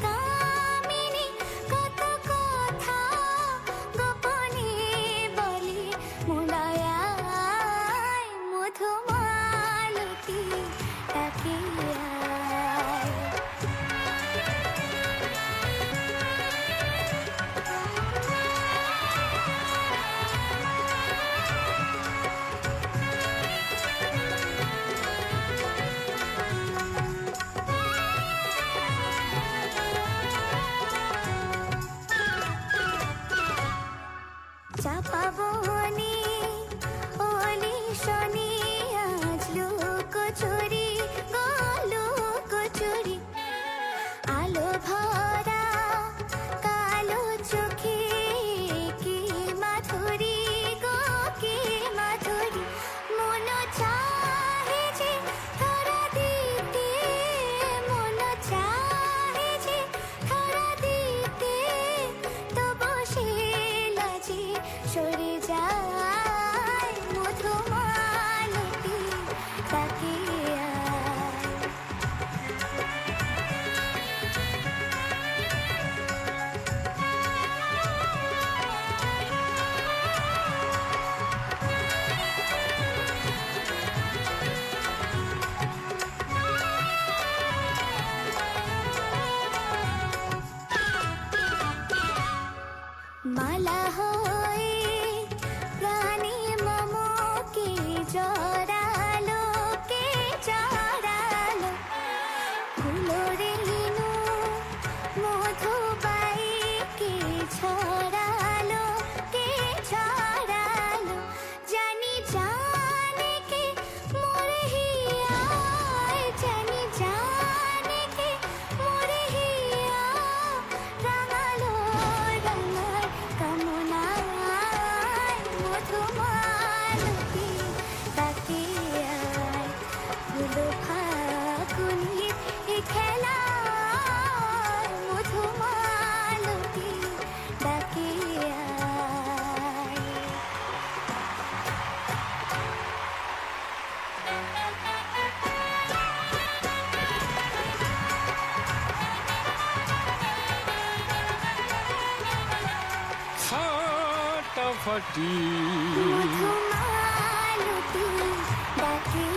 কামিনী কত কথা গোপনে বলে মুলায় মধুমালতী ডাকে আয়। চাপা বনে ওলি শনি আজ লুকোচুরি গো লুকোচুরি আলো ভরা কালো চোখে কি মাধুরী গো কি মাধুরী মন চাহে যে ধরা দিতে মন চাহে যে ধরা দিতে তবু সে লাজে সরে যায় মধুমালতী ডাকে আয়। মালা হয়ে প্রাণী মমকে জড়ালো কে জড়ালো ফুলো রেণু মধুবাই কে ছড়ালো কে ছড়ালো জানি জানে কে মোরে হিয়ায় জানি জানে কে মোরে হিয়া রাঙালো রাঙায় কামনায় মধুমালতী ডাকে আয়। ফুলো ফাগুনের এ খেলায় মধুমালতী ডাকে আয়। ফাটাফাটি মধুমালতী ডাকে